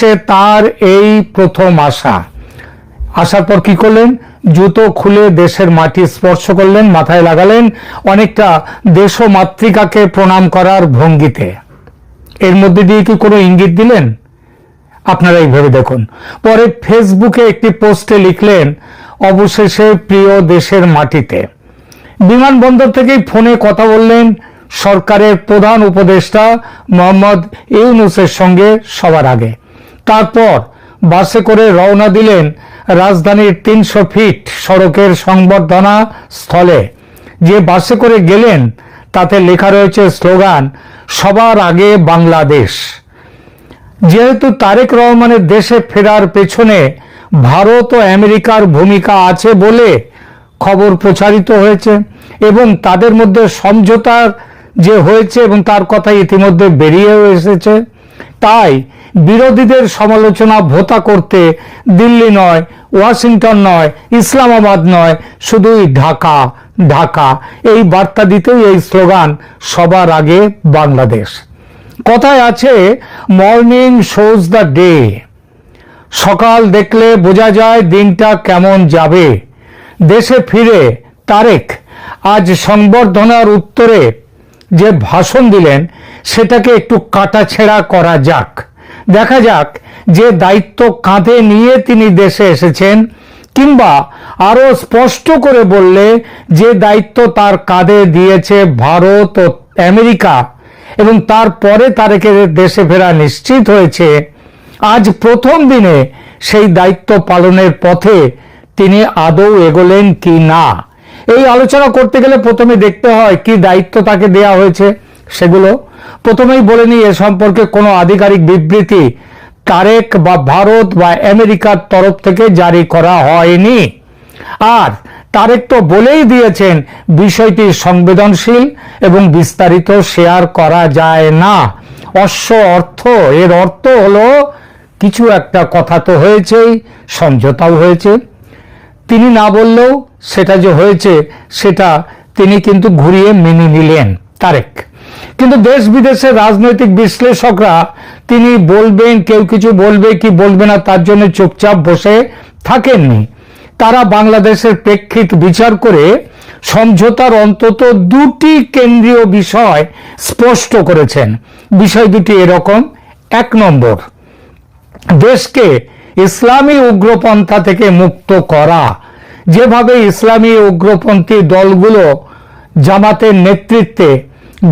দেশে তার এই প্রথম আসার পর কি করলেন? জুতো খুলে দেশের মাটি স্পর্শ করলেন, মাথায় লাগালেন, অনেকটা দেশ মাতৃকাকে প্রণাম করার ভঙ্গিতে। এর মধ্যে দিয়ে কি কোনো ইঙ্গিত দিলেন? আপনারা এইভাবে দেখুন। পরে ফেসবুকে একটি পোস্টে লিখলেন, অবশেষে প্রিয় দেশের মাটিতে। বিমানবন্দর থেকেই ফোনে কথা বললেন সরকারের প্রধান উপদেষ্টা মোহাম্মদ ইউনূসের সঙ্গে সবার আগে। তারপর বাসে করে রওনা দিলেন রাজধানীর ৩০০ ফিট সড়কের সংবর্ধনা স্থলে। যে বাসে করে গেলেন তাতে লেখা রয়েছে স্লোগান, সবার আগে বাংলাদেশ। যেহেতু তারেক রহমানের দেশে ফেরার পেছনে ভারত ও আমেরিকার ভূমিকা আছে বলে খবর প্রচারিত হয়েছে এবং তাদের মধ্যে সমঝোতা যে হয়েছে এবং তার কথা ইতিমধ্যে বেরিয়েও এসেছে, তাই বিরোধীদের সমালোচনা ভোতা করতে দিল্লি নয়, ওয়াশিংটন নয়, ইসলামাবাদ নয়, শুধুই ঢাকা ঢাকা এই বার্তা দিতেই এই স্লোগান, সবার আগে বাংলাদেশ। কথায় আছে, মর্নিং শোজ দ্য ডে। সকাল দেখলে বোঝা যায় দিনটা কেমন যাবে। দেশে ফিরে তারেক আজ সংবর্ধনার উত্তরে যে ভাষণ দিলেন সেটাকে একটু কাটাছেঁড়া করা যাক। দেখা যাক যে দায়িত্ব কাঁধে নিয়ে তিনি দেশে এসেছেন, কিংবা আরো স্পষ্ট করে বললে যে দায়িত্ব তার কাঁধে দিয়েছে ভারত ও আমেরিকা এবং তারপরে তারেকের দেশে ফেরা নিশ্চিত হয়েছে, আজ প্রথম দিনে সেই দায়িত্ব পালনের পথে তিনি আদৌ এগোলেন কি না। এই আলোচনা করতে গেলে প্রথমে দেখতে হয় কি দায়িত্ব তাকে দেয়া হয়েছে। সেগুলো প্রথমেই বলে নিই, এ সম্পর্কে কোনো আধিকারিক বিবৃতি তারেক বা ভারত বা আমেরিকার তরফ থেকে জারি করা হয়নি। আর তারেক তো বলেই দিয়েছেন বিষয়টি সংবেদনশীল এবং বিস্তারিত শেয়ার করা যায় না। অশ্ব অর্থ, এর অর্থ হলো কিছু একটা কথা তো হয়েছেই, সমঝোতাও হয়েছে। তিনি না বললেও সেটা যে হয়েছে সেটা তিনি কিন্তু ঘুরিয়ে মেনে নিলেন তারেক। কিন্তু দেশ বিদেশের রাজনৈতিক বিশ্লেষকরা তিনি বলবেন, কেউ কিছু বলবে কি বলবে না তার জন্য চুপচাপ বসে থাকেননি। তারা বাংলাদেশের প্রেক্ষিত বিচার করে সমঝোতার অন্তত দুটি কেন্দ্রীয় বিষয় স্পষ্ট করেছেন। বিষয় দুটি এরকম: ১ নম্বর, দেশকে ইসলামী উগ্রপন্থা থেকে মুক্ত করা। যেভাবে ইসলামী উগ্রপন্থী দলগুলো জামাতের নেতৃত্বে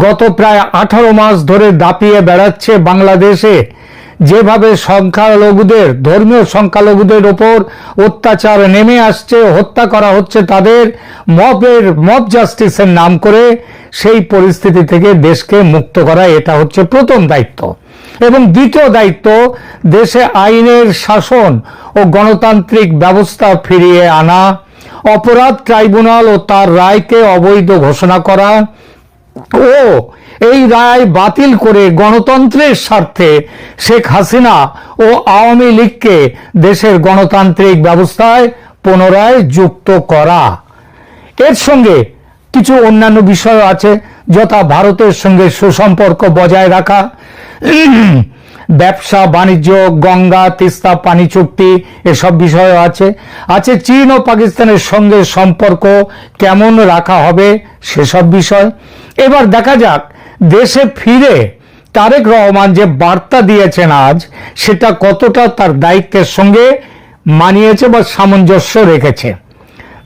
গত প্রায় 18 মাস ধরে দাপিয়ে বেড়াচ্ছে বাংলাদেশে, যেভাবে সংখ্যালঘুদের, ধর্মীয় সংখ্যালঘুদের ওপর অত্যাচার নেমে আসছে, হত্যা করা হচ্ছে তাদের মব জাস্টিসের নাম করে, সেই পরিস্থিতি থেকে দেশকে মুক্ত করা, এটা হচ্ছে প্রথম দায়িত্ব। এবং দ্বিতীয় দায়িত্ব, দেশে আইনের শাসন ও গণতান্ত্রিক ব্যবস্থা ফিরিয়ে আনা, অপরাধ ট্রাইব্যুনাল ও তার রায়কে অবৈধ ঘোষণা করা ও এই রায় বাতিল করে গণতন্ত্রের স্বার্থে শেখ হাসিনা ও আওয়ামী লীগকে দেশের গণতান্ত্রিক ব্যবস্থায় পুনরায় যুক্ত করা। এর সঙ্গে কিছু অন্যান্য বিষয় আছে, যথা ভারতের সঙ্গে সুসম্পর্ক বজায় রাখা, ব্যবসা বাণিজ্য, গঙ্গা তিস্তা পানি চুক্তি, এসব বিষয় আছে চীন ও পাকিস্তানের সঙ্গে সম্পর্ক কেমন রাখা হবে সেসব বিষয়। এবার দেখা যাক দেশে ফিরে তারেক রহমান যে বার্তা দিয়েছেন আজ, সেটা কতটা তার দায়িত্বের সঙ্গে মানিয়েছে বা সামঞ্জস্য রেখেছে।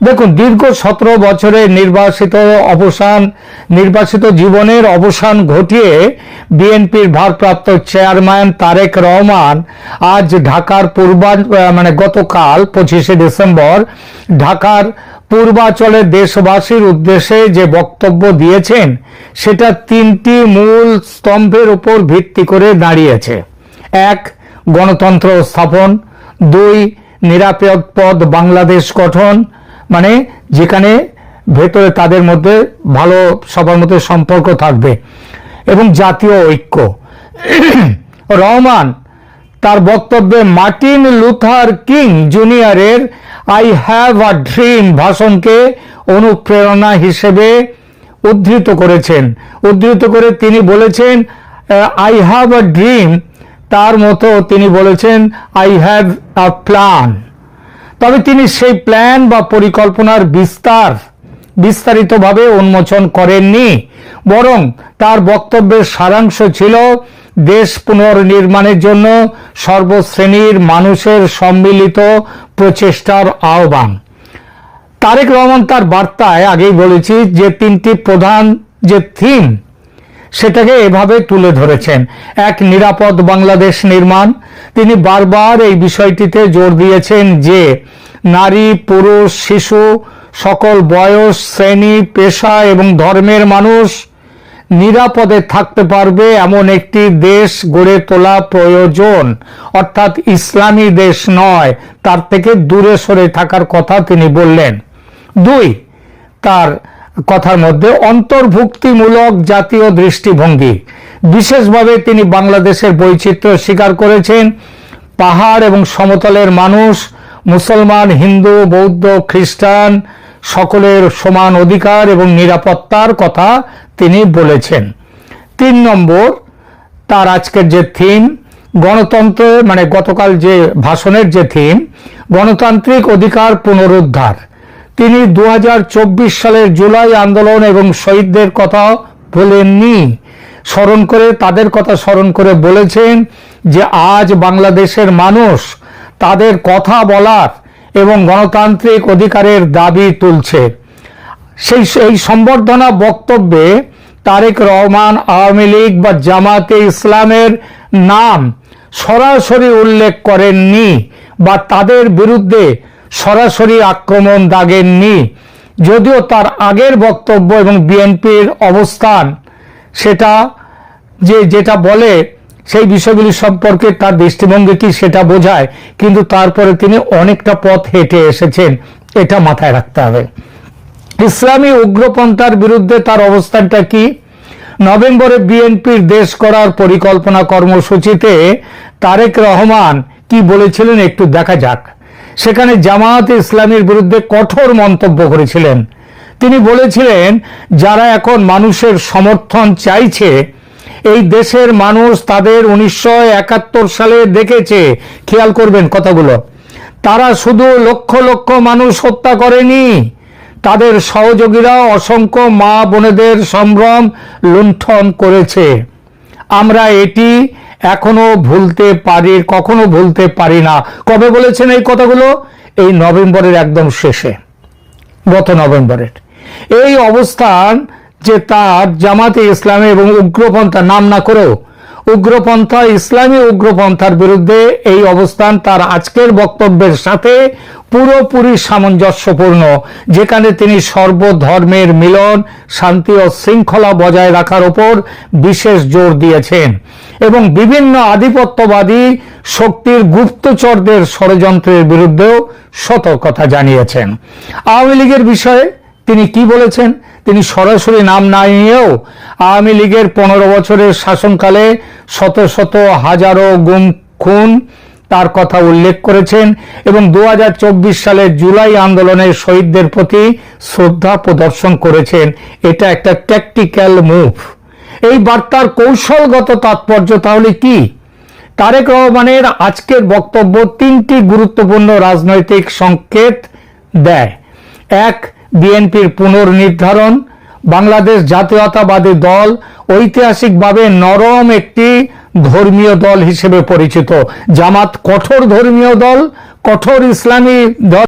দেখুন, দীর্ঘ 17 বছরের নির্বাসিত জীবনের অবসান ঘটিয়ে বিএনপির ভারপ্রাপ্ত চেয়ারম্যান তারেক রহমান আজ ঢাকার গতকাল 25শে ডিসেম্বর ঢাকার পূর্বাঞ্চলে দেশবাসীর উদ্দেশ্যে যে বক্তব্য দিয়েছেন, সেটা 3টি মূল স্তম্ভের উপর ভিত্তি করে দাঁড়িয়েছে। 1, গণতন্ত্র স্থাপন। 2, নিরাপদ বাংলাদেশ গঠন, মানে যেখানে ভেতরে তাদের মধ্যে ভালো সবার মধ্যে সম্পর্ক থাকবে, এবং জাতীয় ঐক্য। রহমান তার বক্তব্যে মার্টিন লুথার কিং জুনিয়রের আই হ্যাভ আ ড্রিম ভাষণকে অনুপ্রেরণা হিসেবে উদ্ধৃত করে তিনি বলেছেন, আই হ্যাভ আ ড্রিম তার মতো তিনি বলেছেন আই হ্যাভ আ প্ল্যান। তবে তিনি সেই প্ল্যান বা পরিকল্পনার বিস্তারিতভাবে উন্মোচন করেননি, বরং তার বক্তব্যের সারাংশ ছিল দেশ পুনর্নির্মাণের জন্য সর্বশ্রেণীর মানুষের সম্মিলিত প্রচেষ্টার আহ্বান। তারেক রহমান তার বার্তায় আগেই বলেছি যে তিনটি প্রধান যে থিম সেটাকে এভাবে তুলে ধরেছেন। এক, নিরাপদ বাংলাদেশ নির্মাণ। তিনি বারবার এই বিষয়টিতে জোর দিয়েছেন যে নারী, পুরুষ, শিশু, সকল বয়স, শ্রেণী, পেশা এবং ধর্মের মানুষ নিরাপদে থাকতে পারবে এমন একটি দেশ গড়ে তোলা প্রয়োজন, অর্থাৎ ইসলামী দেশ নয়, তার থেকে দূরে সরে থাকার কথা তিনি বললেন। দুই, তার কথার মধ্যে অন্তর্ভুক্তিমূলক জাতীয় দৃষ্টিভঙ্গি। বিশেষভাবে তিনি বাংলাদেশের বৈচিত্র্য স্বীকার করেছেন। পাহাড় এবং সমতলের মানুষ, মুসলমান, হিন্দু, বৌদ্ধ, খ্রিস্টান সকলের সমান অধিকার এবং নিরাপত্তার কথা তিনি বলেছেন। 3 নম্বর, তার আজকের যে থিম গণতন্ত্র, মানে গতকাল যে ভাষণের যে থিম গণতান্ত্রিক অধিকার পুনরুদ্ধার। তিনি 2024 সালের জুলাই আন্দোলন এবং শহীদদের কথা বলেননি, তাদের কথা স্মরণ করে বলেছেন যে আজ বাংলাদেশের মানুষ তাদের কথা বলার এবং গণতান্ত্রিক অধিকারের দাবি তুলছে। এই সম্বর্ধনা বক্তব্যে তারেক রহমান আওয়ামী লীগ বা জামাতে ইসলামের নাম সরাসরি উল্লেখ করেননি বা তাদের বিরুদ্ধে সরাসরি আক্রমণ দাগেননি, যদিও তার আগের বক্তব্য এবং বিএনপির অবস্থান যেটা বলে সেই বিষয়গুলি সম্পর্কে তার দৃষ্টিভঙ্গি কি সেটা বোঝায়, কিন্তু তারপরে তিনি অনেকটা পথ হেঁটে এসেছেন, এটা মাথায় রাখতে হবে। ইসলামী উগ্রপন্থার বিরুদ্ধে তার অবস্থানটা কি? নভেম্বরে বিএনপির দেশ করার পরিকল্পনা কর্মসূচিতে তারেক রহমান কি বলেছিলেন একটু দেখা যাক। সেখানে জামায়াতে ইসলামীর বিরুদ্ধে কঠোর মন্তব্য করেছিলেন। তিনি বলেছিলেন যারা এখন মানুষের সমর্থন চাইছে, এই দেশের মানুষ তাদের 1971 সালে দেখেছে। খেয়াল করবেন কথাগুলো। তারা শুধু লক্ষ লক্ষ মানুষ হত্যা করেনি, তাদের সহযোগীরা অসংখ্য মা বোনেদের সম্ভ্রম লুণ্ঠন করেছে। আমরা এটি কখনো ভুলতে পারি না। কবে বলেছেন এই কথাগুলো? এই নভেম্বরের একদম শেষে, গত নভেম্বরের। এই অবস্থান যে তার জামাতে ইসলামী এবং উগ্রপন্থা নাম না করেও উগ্রপন্থা, ইসলামী উগ্রপন্থার বিরুদ্ধে এই অবস্থান তার আজকের বক্তব্যের সাথে পুরোপুরি সামঞ্জস্যপূর্ণ, যেখানে তিনি সর্বধর্মের মিলন, শান্তি ও শৃঙ্খলা বজায় রাখার উপর বিশেষ জোর দিয়েছেন এবং বিভিন্ন আধিপত্যবাদী শক্তির গুপ্তচরদের ষড়যন্ত্রের বিরুদ্ধেও সতর্কতা জানিয়েছেন। আওয়ামী লীগের বিষয়ে তিনি কি বলেছেন? তিনি সরাসরি নাম না নিয়েও আওয়ামী লীগের 15 বছরের শাসনকালে শত শত হাজারো গুম খুন তার কথা উল্লেখ করেছেন এবং 2024 সালের জুলাই আন্দোলনের শহীদদের প্রতি শ্রদ্ধা প্রদর্শন করেছেন। এটা একটা ট্যাকটিক্যাল মুভ। এই বার্তার কৌশলগত তাৎপর্য তাহলে কি? তারেক রহমানের আজকের বক্তব্য 3টি গুরুত্বপূর্ণ রাজনৈতিক সংকেত দেয়। এক, বিএনপির পুনর্নির্ধারণ। বাংলাদেশ জাতীয়তাবাদী দল ঐতিহাসিকভাবে নরম একটি ধর্মীয় দল হিসেবে পরিচিত। জামাত কঠোর ধর্মীয় দল, কঠোর ইসলামী দল।